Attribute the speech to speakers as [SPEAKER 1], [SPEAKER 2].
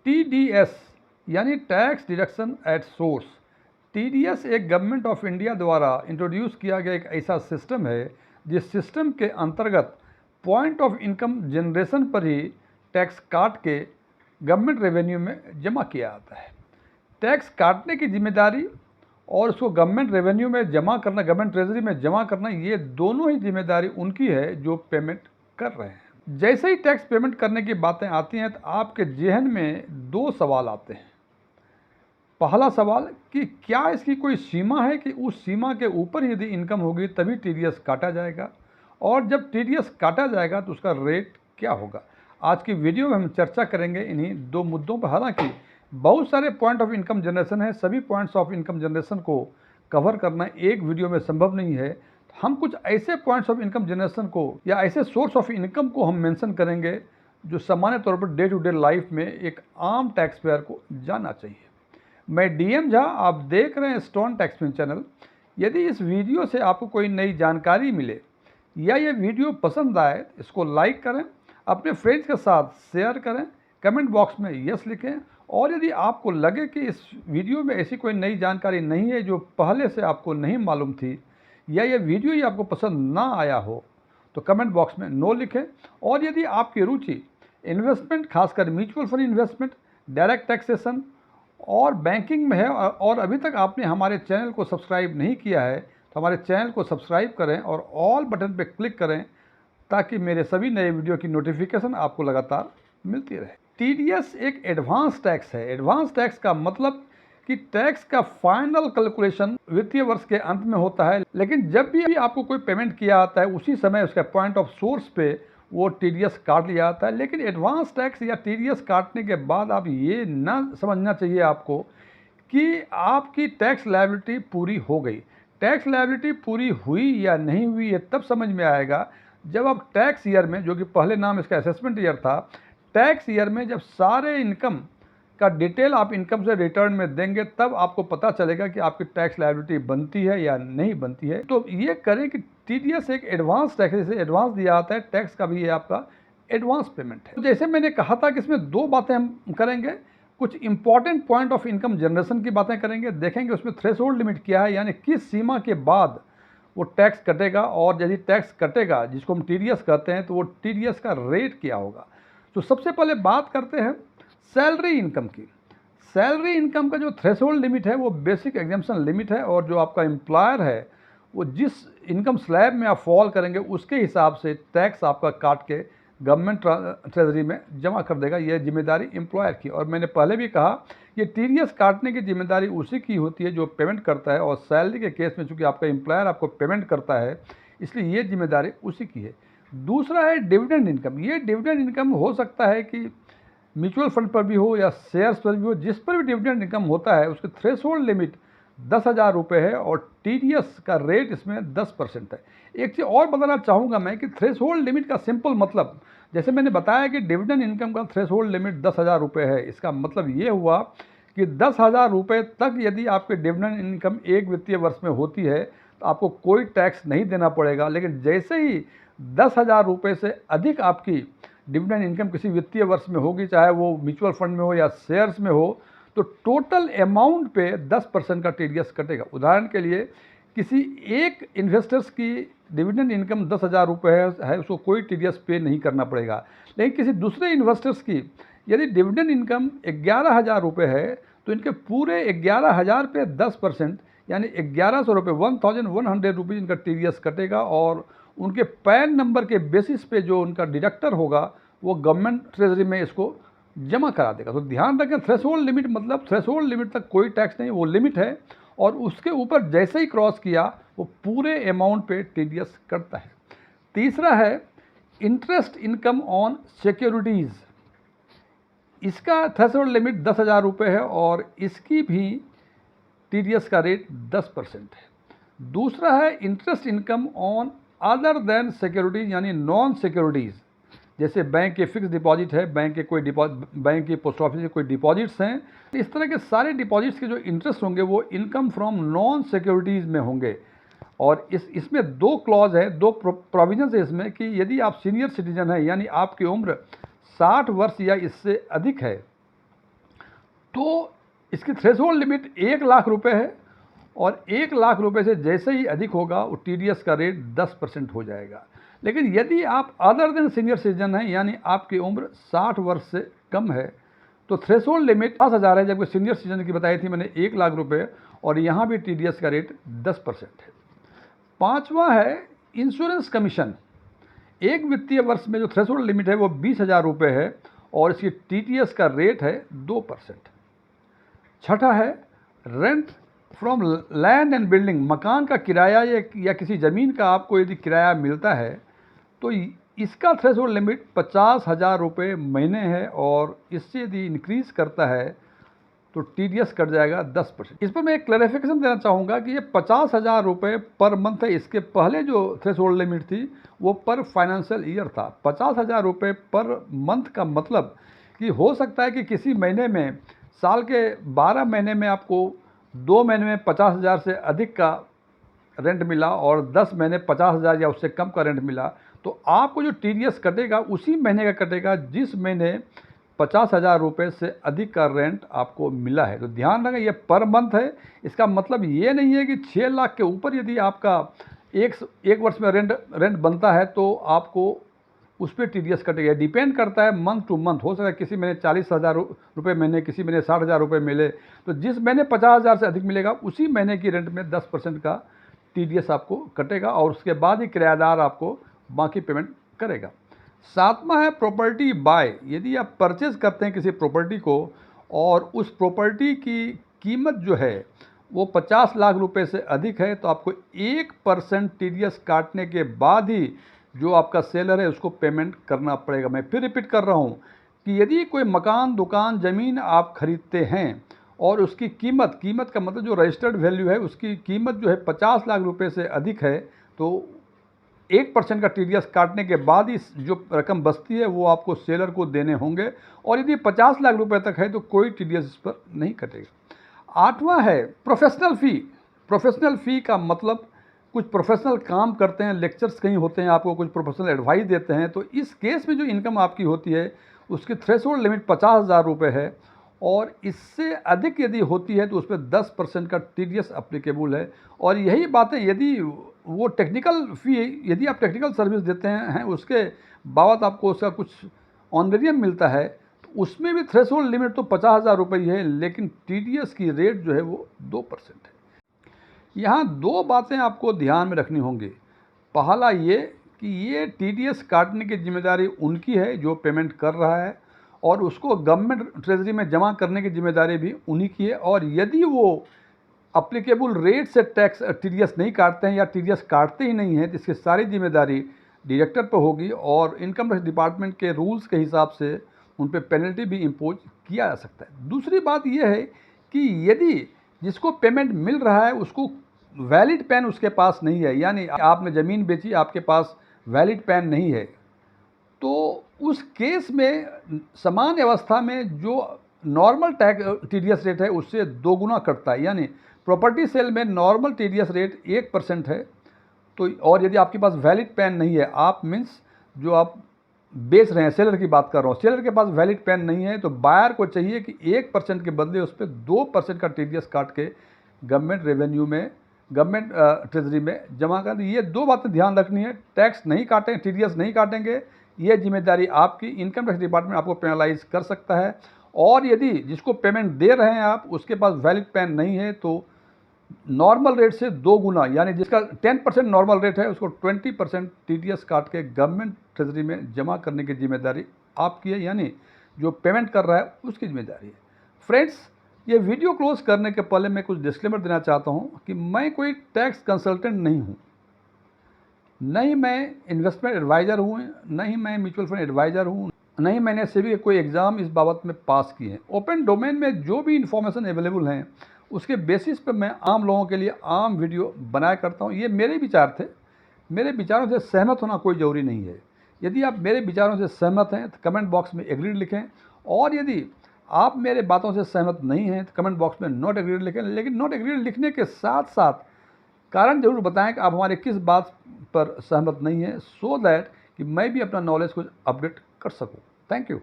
[SPEAKER 1] TDS यानी tax deduction at source. TDS एक government of India द्वारा इंट्रोड्यूस किया गया एक ऐसा सिस्टम है जिस सिस्टम के अंतर्गत पॉइंट ऑफ इनकम जनरेशन पर ही टैक्स काट के गवर्नमेंट रेवेन्यू में जमा किया जाता है। टैक्स काटने की जिम्मेदारी और उसको गवर्नमेंट रेवेन्यू में जमा करना, गवर्नमेंट ट्रेजरी में जमा करना, ये दोनों ही जिम्मेदारी उनकी है जो पेमेंट कर रहे हैं। जैसे ही टैक्स पेमेंट करने की बातें आती हैं तो आपके जहन में दो सवाल आते हैं। पहला सवाल कि क्या इसकी कोई सीमा है कि उस सीमा के ऊपर यदि इनकम होगी तभी TDS काटा जाएगा, और जब TDS काटा जाएगा तो उसका रेट क्या होगा। आज की वीडियो में हम चर्चा करेंगे इन्हीं दो मुद्दों पर। हालांकि बहुत सारे पॉइंट ऑफ इनकम जनरेशन है, सभी पॉइंट्स ऑफ इनकम जनरेशन को कवर करना एक वीडियो में संभव नहीं है। हम कुछ ऐसे पॉइंट्स ऑफ इनकम जनरेशन को या ऐसे सोर्स ऑफ इनकम को हम मेंशन करेंगे जो सामान्य तौर per day to day life में एक आम टैक्स पेयर को जानना चाहिए। मैं DM झा, आप देख रहे हैं स्टोन टैक्समैन चैनल। यदि इस वीडियो से आपको कोई नई जानकारी मिले या ये वीडियो पसंद आए, इसको लाइक करें, अपने फ्रेंड्स के साथ शेयर करें, कमेंट बॉक्स में यस लिखें। और यदि आपको लगे कि इस वीडियो में ऐसी कोई नई जानकारी नहीं है जो पहले से आपको नहीं मालूम थी, या ये वीडियो ही आपको पसंद ना आया हो, तो कमेंट बॉक्स में नो लिखें। और यदि आपकी रुचि इन्वेस्टमेंट, खासकर mutual fund investment, direct taxation और बैंकिंग में है और अभी तक आपने हमारे चैनल को सब्सक्राइब नहीं किया है, तो हमारे चैनल को सब्सक्राइब करें और ऑल बटन पर क्लिक करें ताकि मेरे सभी नए वीडियो की नोटिफिकेशन आपको लगातार मिलती रहे। TDS एक एडवांस टैक्स है। एडवांस टैक्स का मतलब कि टैक्स का फाइनल कैलकुलेशन वित्तीय वर्ष के अंत में होता है, लेकिन जब भी आपको कोई पेमेंट किया जाता है उसी समय उसका पॉइंट ऑफ सोर्स पे वो TDS काट लिया जाता है। लेकिन एडवांस टैक्स या TDS काटने के बाद आप ये ना समझना चाहिए आपको कि आपकी टैक्स लायबिलिटी पूरी हो गई। टैक्स लायबिलिटी पूरी हुई या नहीं हुई ये तब समझ में आएगा जब आप टैक्स ईयर में, जो कि पहले नाम इसका असेसमेंट ईयर था, टैक्स ईयर में जब सारे इनकम का डिटेल आप इनकम से रिटर्न में देंगे तब आपको पता चलेगा कि आपकी टैक्स लायबिलिटी बनती है या नहीं बनती है। तो ये करें कि TDS एक एडवांस टैक्स, जैसे एडवांस दिया जाता है, टैक्स का भी ये आपका एडवांस पेमेंट है। तो जैसे मैंने कहा था कि इसमें दो बातें हम करेंगे। कुछ important point of income generation की बातें करेंगे, देखेंगे उसमें थ्रेशोल्ड लिमिट क्या है, यानी किस सीमा के बाद वो टैक्स कटेगा, और यदि टैक्स कटेगा जिसको हम TDS कहते हैं तो वो TDS का रेट क्या होगा। तो सबसे पहले बात करते हैं सैलरी इनकम की। सैलरी इनकम का जो थ्रेशोल्ड लिमिट है वो बेसिक एग्जाम्पशन लिमिट है, और जो आपका एम्प्लॉयर है वो जिस इनकम स्लैब में आप फॉल करेंगे उसके हिसाब से टैक्स आपका काट के गवर्नमेंट ट्रेजरी में जमा कर देगा। यह जिम्मेदारी एम्प्लॉयर की। और मैंने पहले भी कहा ये TDS काटने की जिम्मेदारी उसी की होती है जो पेमेंट करता है, और सैलरी के केस में चूँकि आपका एम्प्लॉयर आपको पेमेंट करता है इसलिए ये जिम्मेदारी उसी की है। दूसरा है डिविडेंड इनकम। ये डिविडेंड इनकम हो सकता है कि म्यूचुअल फंड पर भी हो या शेयर्स पर भी हो, जिस पर भी डिविडेंड इनकम होता है उसकी थ्रेशोल्ड लिमिट 10,000 रुपये है और TDS का रेट इसमें 10% है। एक चीज़ और बताना चाहूँगा मैं कि थ्रेशोल्ड लिमिट का सिंपल मतलब, जैसे मैंने बताया कि डिविडेंड इनकम का थ्रेशोल्ड लिमिट 10,000 रुपये है, इसका मतलब ये हुआ कि 10,000 रुपये तक यदि आपकी डिविडेंड इनकम एक वित्तीय वर्ष में होती है तो आपको कोई टैक्स नहीं देना पड़ेगा। लेकिन जैसे ही 10,000 रुपये से अधिक आपकी डिविडेंड इनकम किसी वित्तीय वर्ष में होगी, चाहे वो म्यूचुअल फंड में हो या शेयर्स में हो, तो टोटल अमाउंट पे 10% का TDS कटेगा। उदाहरण के लिए किसी एक इन्वेस्टर्स की डिविडेंड इनकम 10,000 रुपये है, उसको कोई TDS पे नहीं करना पड़ेगा। लेकिन किसी दूसरे इन्वेस्टर्स की यदि डिविडेंड इनकम 11,000 रुपये है तो इनके पूरे 11,000 पे 10% यानी 1,100 रुपये, 1,100 रुपीज़ इनका TDS कटेगा, और उनके पैन नंबर के बेसिस पे जो उनका डिडक्टर होगा वो गवर्नमेंट ट्रेजरी में इसको जमा करा देगा। तो ध्यान रखें, थ्रेशोल्ड लिमिट मतलब थ्रेशोल्ड लिमिट तक कोई टैक्स नहीं, वो लिमिट है, और उसके ऊपर जैसे ही क्रॉस किया वो पूरे अमाउंट पे TDS कटता है। तीसरा है इंटरेस्ट इनकम ऑन सिक्योरिटीज़। इसका थ्रेशोल्ड लिमिट 10,000 रुपये है और इसकी भी TDS का रेट 10% है। दूसरा है interest income on other than securities, यानी नॉन सिक्योरिटीज़, जैसे बैंक के फिक्स डिपॉजिट है, बैंक के कोई बैंक के पोस्ट ऑफिस के कोई डिपॉजिट्स हैं, इस तरह के सारे डिपॉजिट्स के जो इंटरेस्ट होंगे वो इनकम फ्रॉम नॉन सिक्योरिटीज़ में होंगे। और इसमें दो क्लॉज है, दो प्रोविजंस है इसमें कि यदि आप सीनियर सिटीजन हैं, यानी आपकी उम्र 60 वर्ष या इससे अधिक है, तो इसकी थ्रेशोल्ड लिमिट 1 लाख रुपए है और 1 लाख रुपए से जैसे ही अधिक होगा वो टीडीएस का रेट 10% हो जाएगा। लेकिन यदि आप अदर देन सीनियर सिटीजन हैं, यानी आपकी उम्र 60 वर्ष से कम है, तो थ्रेशोल्ड लिमिट 50,000 है, जबकि सीनियर सिटीजन की बताई थी मैंने 1 लाख रुपए, और यहाँ भी टीडीएस का रेट 10% है। पाँचवा है इंश्योरेंस कमीशन। एक वित्तीय वर्ष में जो थ्रेशोल्ड लिमिट है वो 20,000 रुपये है और इसकी टीटीएस का रेट है 2%। छठा है rent from land and building. मकान का किराया या किसी ज़मीन का आपको यदि किराया मिलता है तो इसका थ्रेशोल्ड लिमिट 50,000 रुपये महीने है और इससे यदि इंक्रीज़ करता है तो टीडीएस कट जाएगा 10%। इस पर मैं एक क्लैरिफिकेशन देना चाहूँगा कि ये 50,000 रुपये पर मंथ है। इसके पहले जो थ्रेशोल्ड लिमिट थी वो पर फाइनेंशियल ईयर था। 50,000 रुपये पर मंथ का मतलब कि हो सकता है कि किसी महीने में, साल के 12 महीने में आपको 2 महीने में 50,000 से अधिक का रेंट मिला और 10 महीने 50,000 या उससे कम का रेंट मिला, तो आपको जो टीडीएस कटेगा उसी महीने का कटेगा जिस महीने 50,000 रुपये से अधिक का रेंट आपको मिला है। तो ध्यान रखें, ये पर मंथ है। इसका मतलब ये नहीं है कि 6 लाख के ऊपर यदि आपका एक वर्ष में रेंट बनता है तो आपको उस पर टीडीएस कटेगा। डिपेंड करता है मंथ टू मंथ। हो सकता है किसी महीने 40,000 रुपये मिले, किसी महीने 60,000 रुपये मिले, तो जिस महीने 50,000 से अधिक मिलेगा उसी महीने की रेंट में 10% का टीडीएस आपको कटेगा और उसके बाद ही किराएदार आपको बाकी पेमेंट करेगा। सातवां है प्रॉपर्टी बाय। यदि आप परचेज करते हैं किसी प्रॉपर्टी को और उस प्रॉपर्टी की कीमत जो है वो 50 लाख रुपए से अधिक है तो आपको 1% टीडीएस काटने के बाद ही जो आपका सेलर है उसको पेमेंट करना पड़ेगा। मैं फिर रिपीट कर रहा हूँ कि यदि कोई मकान, दुकान, ज़मीन आप खरीदते हैं और उसकी कीमत का मतलब जो रजिस्टर्ड वैल्यू है उसकी कीमत जो है 50 लाख रुपए से अधिक है तो 1% का टीडीएस काटने के बाद ही जो रकम बचती है वो आपको सेलर को देने होंगे और यदि 50 लाख रुपए तक है तो कोई टीडीएस इस पर नहीं कटेगा। आठवां है प्रोफेशनल फ़ी। प्रोफेशनल फ़ी का मतलब कुछ प्रोफेशनल काम करते हैं, लेक्चर्स कहीं होते हैं, आपको कुछ प्रोफेशनल एडवाइस देते हैं, तो इस केस में जो इनकम आपकी होती है उसकी थ्रेशोल्ड लिमिट 50,000 रुपये है और इससे अधिक यदि होती है तो उस पर 10% का टीडीएस अप्लीकेबल है। और यही बातें यदि वो टेक्निकल फ़ी, यदि आप टेक्निकल सर्विस देते हैं उसके बाद आपको उसका कुछ ऑनरेरियम मिलता है तो उसमें भी थ्रेशोल्ड लिमिट तो 50,000 रुपये ही है, लेकिन टीडीएस की रेट जो है वो 2% है। यहाँ दो बातें आपको ध्यान में रखनी होंगी। पहला ये कि ये टीडीएस काटने की जिम्मेदारी उनकी है जो पेमेंट कर रहा है और उसको गवर्नमेंट ट्रेजरी में जमा करने की जिम्मेदारी भी उन्हीं की है। और यदि वो अप्लीकेबल रेट से टैक्स टीडीएस नहीं काटते हैं या टीडीएस काटते ही नहीं हैं तो इसकी सारी जिम्मेदारी डायरेक्टर पर होगी और इनकम टैक्स डिपार्टमेंट के रूल्स के हिसाब से उन पर पेनल्टी भी इम्पोज किया जा सकता है। दूसरी बात यह है कि यदि जिसको पेमेंट मिल रहा है उसको वैलिड पैन उसके पास नहीं है, यानी आपने ज़मीन बेची, आपके पास वैलिड पैन नहीं है, तो उस केस में समान अवस्था में जो नॉर्मल टैक्स टीडीएस रेट है उससे 2 गुना कटता है। यानी प्रॉपर्टी सेल में नॉर्मल टीडीएस रेट 1% है, तो और यदि आपके पास वैलिड पैन नहीं है, आप मीन्स जो आप बेच रहे हैं, सेलर की बात कर रहा हूँ, सेलर के पास वैलिड पैन नहीं है तो बायर को चाहिए कि 1% के बदले उस पर 2% का टीडीएस काट के गवर्नमेंट रेवेन्यू में, गवर्नमेंट ट्रेजरी में जमा कर दी। ये 2 बातें ध्यान रखनी है। टैक्स नहीं काटें, टीडीएस नहीं काटेंगे, ये जिम्मेदारी आपकी। इनकम टैक्स डिपार्टमेंट आपको पेनलाइज कर सकता है और यदि जिसको पेमेंट दे रहे हैं आप उसके पास वैलिड पैन नहीं है तो नॉर्मल रेट से 2 गुना, यानी जिसका 10% नॉर्मल रेट है उसको 20% टीडीएस काट के गवर्नमेंट ट्रेजरी में जमा करने की जिम्मेदारी आपकी है, यानी जो पेमेंट कर रहा है उसकी जिम्मेदारी है। फ्रेंड्स, ये वीडियो क्लोज करने के पहले मैं कुछ डिस्क्लेमर देना चाहता हूँ कि मैं कोई टैक्स कंसल्टेंट नहीं हूँ, नहीं मैं इन्वेस्टमेंट एडवाइज़र हूँ, नहीं मैं म्यूचुअल फंड एडवाइज़र हूँ, नहीं मैंने सेबी कोई एग्ज़ाम इस बाबत में पास किए हैं। ओपन डोमेन में जो भी इन्फॉर्मेशन अवेलेबल हैं उसके बेसिस पे मैं आम लोगों के लिए आम वीडियो बनाया करता हूँ। ये मेरे विचार थे, मेरे विचारों से सहमत होना कोई ज़रूरी नहीं है। यदि आप मेरे विचारों से सहमत हैं तो कमेंट बॉक्स में एग्रीड लिखें और यदि आप मेरे बातों से सहमत नहीं हैं तो कमेंट बॉक्स में नॉट एग्रीड लिखें। लेकिन नॉट एग्रीड लिखने के साथ साथ कारण ज़रूर बताएं कि आप हमारे किस बात पर सहमत नहीं हैं, सो दैट कि मैं भी अपना नॉलेज कुछ अपडेट कर सकूं। Thank you.